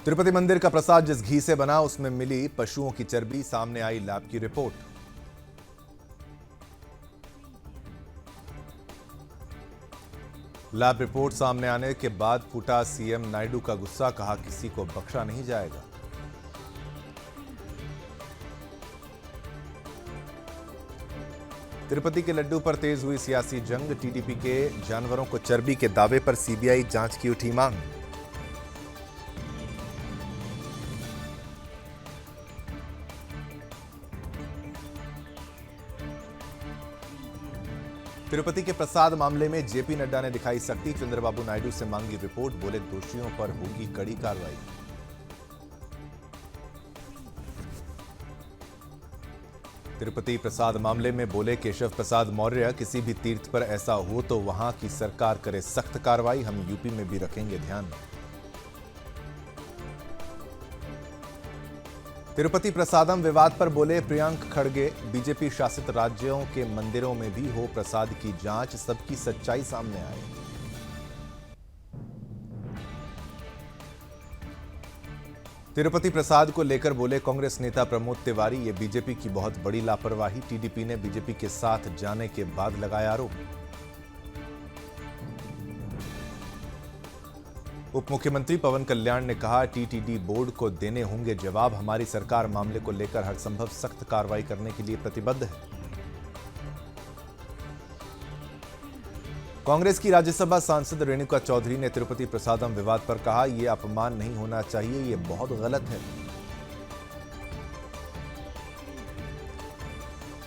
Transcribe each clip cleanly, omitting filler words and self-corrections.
तिरुपति मंदिर का प्रसाद जिस घी से बना उसमें मिली पशुओं की चर्बी, सामने आई लैब की रिपोर्ट। लैब रिपोर्ट सामने आने के बाद फूटा सीएम नायडू का गुस्सा, कहा किसी को बख्शा नहीं जाएगा। तिरुपति के लड्डू पर तेज हुई सियासी जंग, टीडीपी के जानवरों को चर्बी के दावे पर सीबीआई जांच की उठी मांग। तिरुपति के प्रसाद मामले में जेपी नड्डा ने दिखाई सख्ती, चंद्रबाबू नायडू से मांगी रिपोर्ट, बोले दोषियों पर होगी कड़ी कार्रवाई। तिरुपति प्रसाद मामले में बोले केशव प्रसाद मौर्य, किसी भी तीर्थ पर ऐसा हो तो वहां की सरकार करे सख्त कार्रवाई, हम यूपी में भी रखेंगे ध्यान। तिरुपति प्रसादम विवाद पर बोले प्रियंक खड़गे, बीजेपी शासित राज्यों के मंदिरों में भी हो प्रसाद की जांच, सबकी सच्चाई सामने आए। तिरुपति प्रसाद को लेकर बोले कांग्रेस नेता प्रमोद तिवारी, ये बीजेपी की बहुत बड़ी लापरवाही, टीडीपी ने बीजेपी के साथ जाने के बाद लगाया आरोप। उप मुख्यमंत्री पवन कल्याण ने कहा टीटीडी बोर्ड को देने होंगे जवाब, हमारी सरकार मामले को लेकर हर संभव सख्त कार्रवाई करने के लिए प्रतिबद्ध है। कांग्रेस की राज्यसभा सांसद रेणुका चौधरी ने तिरुपति प्रसादम विवाद पर कहा यह अपमान नहीं होना चाहिए, यह बहुत गलत है।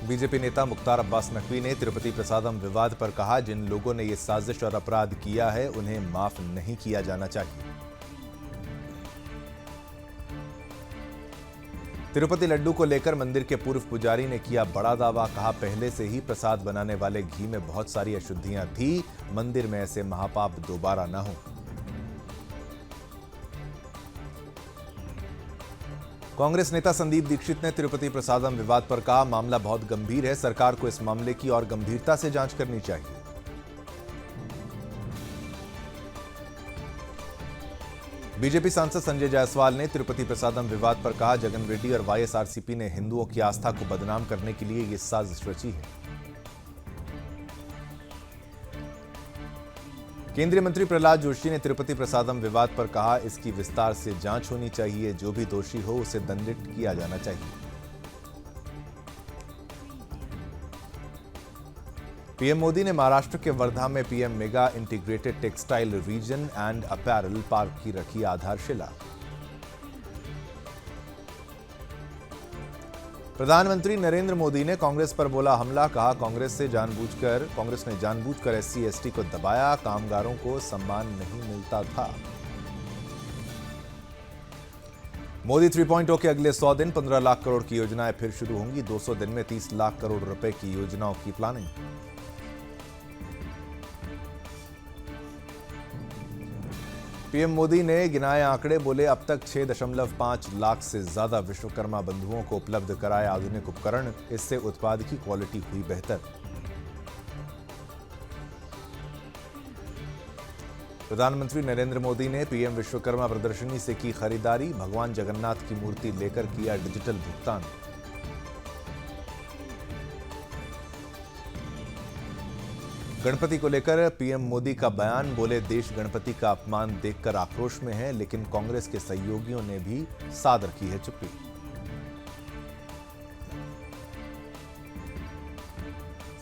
बीजेपी नेता मुख्तार अब्बास नकवी ने तिरुपति प्रसादम विवाद पर कहा जिन लोगों ने यह साजिश और अपराध किया है उन्हें माफ नहीं किया जाना चाहिए। तिरुपति लड्डू को लेकर मंदिर के पूर्व पुजारी ने किया बड़ा दावा, कहा पहले से ही प्रसाद बनाने वाले घी में बहुत सारी अशुद्धियां थी, मंदिर में ऐसे महापाप दोबारा न हो। कांग्रेस नेता संदीप दीक्षित ने तिरुपति प्रसादम विवाद पर कहा मामला बहुत गंभीर है, सरकार को इस मामले की और गंभीरता से जांच करनी चाहिए। बीजेपी सांसद संजय जायसवाल ने तिरुपति प्रसादम विवाद पर कहा जगन रेड्डी और वाईएसआरसीपी ने हिंदुओं की आस्था को बदनाम करने के लिए ये साजिश रची है। केंद्रीय मंत्री प्रहलाद जोशी ने तिरुपति प्रसादम विवाद पर कहा इसकी विस्तार से जांच होनी चाहिए, जो भी दोषी हो उसे दंडित किया जाना चाहिए। पीएम मोदी ने महाराष्ट्र के वर्धा में PM mega integrated textile reason and apparel park की रखी आधारशिला। प्रधानमंत्री नरेंद्र मोदी ने कांग्रेस पर बोला हमला, कहा कांग्रेस ने जानबूझकर एससी एसटी को दबाया, कामगारों को सम्मान नहीं मिलता था। मोदी 3.0 के अगले 100 दिन 15 लाख करोड़ की योजनाएं फिर शुरू होंगी, 200 दिन में 30 लाख करोड़ रुपए की योजनाओं की प्लानिंग। पीएम मोदी ने गिनाए आंकड़े, बोले अब तक 6.5 लाख से ज्यादा विश्वकर्मा बंधुओं को उपलब्ध कराए आधुनिक उपकरण, इससे उत्पाद की क्वालिटी हुई बेहतर। प्रधानमंत्री नरेंद्र मोदी ने पीएम विश्वकर्मा प्रदर्शनी से की खरीदारी, भगवान जगन्नाथ की मूर्ति लेकर किया डिजिटल भुगतान। गणपति को लेकर पीएम मोदी का बयान, बोले देश गणपति का अपमान देखकर आक्रोश में है, लेकिन कांग्रेस के सहयोगियों ने भी साध रखी है चुप्पी।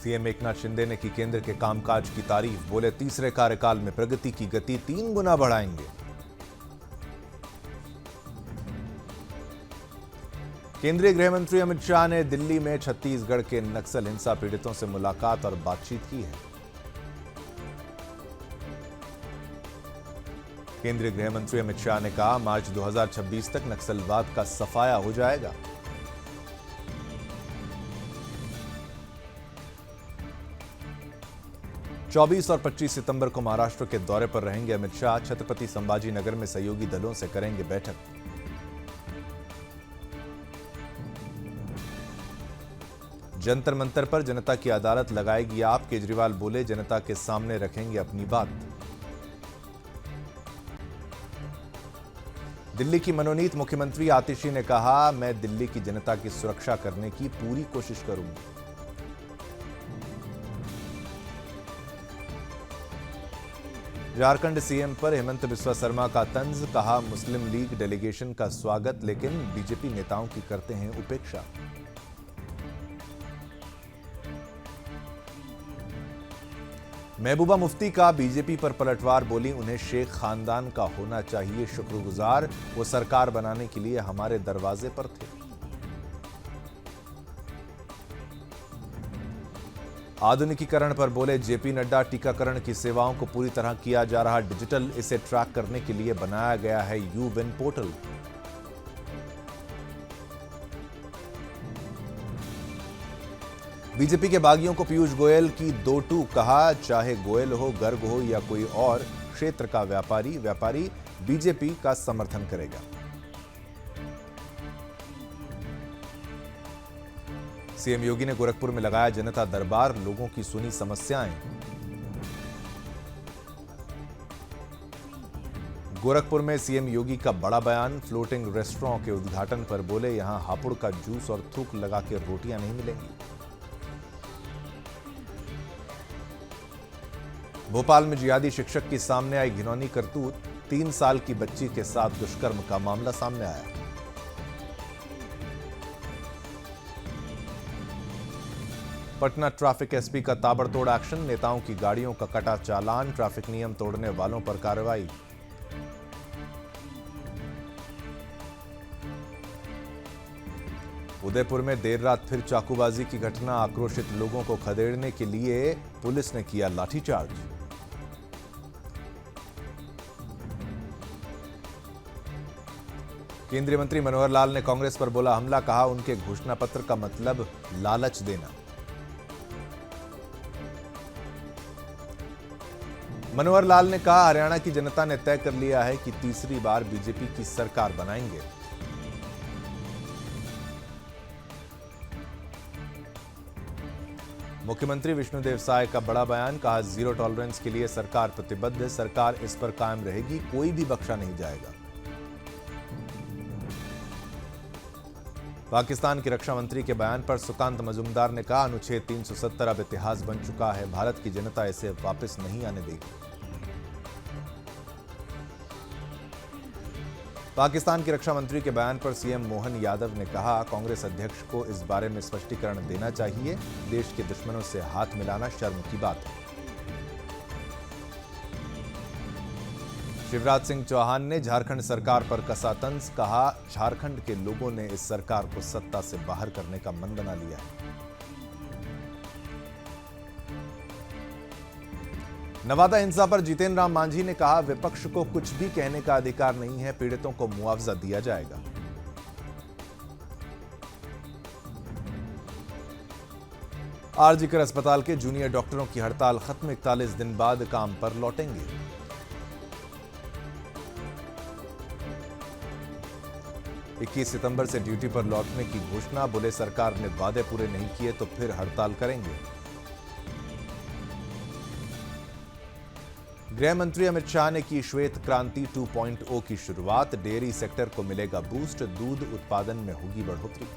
सीएम एकनाथ शिंदे ने की केंद्र के कामकाज की तारीफ, बोले तीसरे कार्यकाल में प्रगति की गति 3 गुना बढ़ाएंगे। केंद्रीय गृह मंत्री अमित शाह ने दिल्ली में छत्तीसगढ़ के नक्सल हिंसा पीड़ितों से मुलाकात और बातचीत की है। केंद्रीय गृह मंत्री अमित शाह ने कहा मार्च 2026 तक नक्सलवाद का सफाया हो जाएगा। चौबीस और 25 सितंबर को महाराष्ट्र के दौरे पर रहेंगे अमित शाह, छत्रपति संभाजी नगर में सहयोगी दलों से करेंगे बैठक। जंतर मंतर पर जनता की अदालत लगाएगी आप, केजरीवाल बोले जनता के सामने रखेंगे अपनी बात। दिल्ली की मनोनीत मुख्यमंत्री आतिशी ने कहा, मैं दिल्ली की जनता की सुरक्षा करने की पूरी कोशिश करूंगी। झारखंड सीएम पर हेमंत बिस्वा शर्मा का तंज, कहा मुस्लिम लीग डेलीगेशन का स्वागत लेकिन बीजेपी नेताओं की करते हैं उपेक्षा। महबूबा मुफ्ती का बीजेपी पर पलटवार, बोली उन्हें शेख खानदान का होना चाहिए शुक्रगुजार, वो सरकार बनाने के लिए हमारे दरवाजे पर थे। आधुनिकीकरण पर बोले जेपी नड्डा, टीकाकरण की सेवाओं को पूरी तरह किया जा रहा डिजिटल, इसे ट्रैक करने के लिए बनाया गया है यू-विन पोर्टल। बीजेपी के बागियों को पीयूष गोयल की दो टूक, कहा चाहे गोयल हो, गर्ग हो या कोई और क्षेत्र का व्यापारी बीजेपी का समर्थन करेगा। सीएम योगी ने गोरखपुर में लगाया जनता दरबार, लोगों की सुनी समस्याएं। गोरखपुर में सीएम योगी का बड़ा बयान, फ्लोटिंग रेस्टोरेंट के उद्घाटन पर बोले यहां हापुड़ का जूस और थूक लगा के रोटियां नहीं मिलेंगी। भोपाल में जिहादी शिक्षक की सामने आई घिनौनी करतूत, 3 साल की बच्ची के साथ दुष्कर्म का मामला सामने आया। पटना ट्रैफिक एसपी का ताबड़तोड़ एक्शन, नेताओं की गाड़ियों का कटा चालान, ट्रैफिक नियम तोड़ने वालों पर कार्रवाई। उदयपुर में देर रात फिर चाकूबाजी की घटना, आक्रोशित लोगों को खदेड़ने के लिए पुलिस ने किया लाठीचार्ज। केंद्रीय मंत्री मनोहर लाल ने कांग्रेस पर बोला हमला, कहा उनके घोषणा पत्र का मतलब लालच देना। मनोहर लाल ने कहा हरियाणा की जनता ने तय कर लिया है कि तीसरी बार बीजेपी की सरकार बनाएंगे। मुख्यमंत्री विष्णुदेव साय का बड़ा बयान, कहा जीरो टॉलरेंस के लिए सरकार प्रतिबद्ध, सरकार इस पर कायम रहेगी, कोई भी बख्शा नहीं जाएगा। पाकिस्तान के रक्षा मंत्री के बयान पर सुकांत मजूमदार ने कहा अनुच्छेद 370 अब इतिहास बन चुका है, भारत की जनता इसे वापस नहीं आने देगी। पाकिस्तान के रक्षा मंत्री के बयान पर सीएम मोहन यादव ने कहा कांग्रेस अध्यक्ष को इस बारे में स्पष्टीकरण देना चाहिए, देश के दुश्मनों से हाथ मिलाना शर्म की बात है। शिवराज सिंह चौहान ने झारखंड सरकार पर कसा तंज, कहा झारखंड के लोगों ने इस सरकार को सत्ता से बाहर करने का मन बना लिया है। नवादा हिंसा पर जीतन राम मांझी ने कहा विपक्ष को कुछ भी कहने का अधिकार नहीं है, पीड़ितों को मुआवजा दिया जाएगा। आरजीकर अस्पताल के जूनियर डॉक्टरों की हड़ताल खत्म, 41 दिन बाद काम पर लौटेंगे। इक्कीस सितंबर से ड्यूटी पर लौटने की घोषणा, बोले सरकार ने वादे पूरे नहीं किए तो फिर हड़ताल करेंगे। गृह मंत्री अमित शाह ने की श्वेत क्रांति 2.0 की शुरुआत, डेयरी सेक्टर को मिलेगा बूस्ट, दूध उत्पादन में होगी बढ़ोतरी।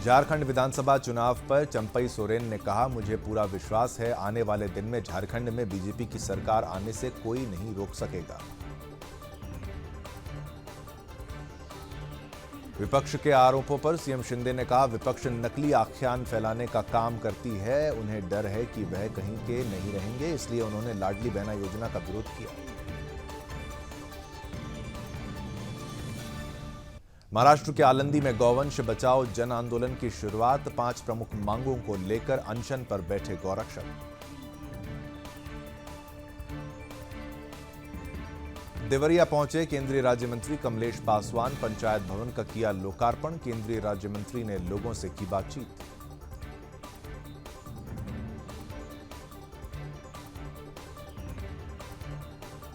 झारखंड विधानसभा चुनाव पर चंपई सोरेन ने कहा मुझे पूरा विश्वास है आने वाले दिन में झारखंड में बीजेपी की सरकार आने से कोई नहीं रोक सकेगा। विपक्ष के आरोपों पर सीएम शिंदे ने कहा विपक्ष नकली आख्यान फैलाने का काम करती है, उन्हें डर है कि वह कहीं के नहीं रहेंगे, इसलिए उन्होंने लाडली बहना योजना का विरोध किया। महाराष्ट्र के आलंदी में गौवंश बचाओ जन आंदोलन की शुरुआत, 5 प्रमुख मांगों को लेकर अनशन पर बैठे गौरक्षक। देवरिया पहुंचे केंद्रीय राज्य मंत्री कमलेश पासवान, पंचायत भवन का किया लोकार्पण, केंद्रीय राज्य मंत्री ने लोगों से की बातचीत।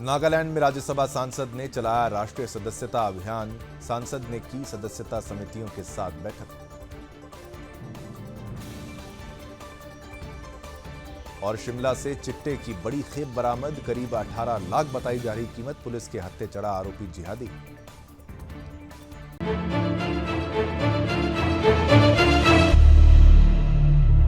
नागालैंड में राज्यसभा सांसद ने चलाया राष्ट्रीय सदस्यता अभियान, सांसद ने की सदस्यता समितियों के साथ बैठक। और शिमला से चिट्टे की बड़ी खेप बरामद, करीब 18 लाख बताई जा रही कीमत, पुलिस के हत्थे चढ़ा आरोपी जिहादी।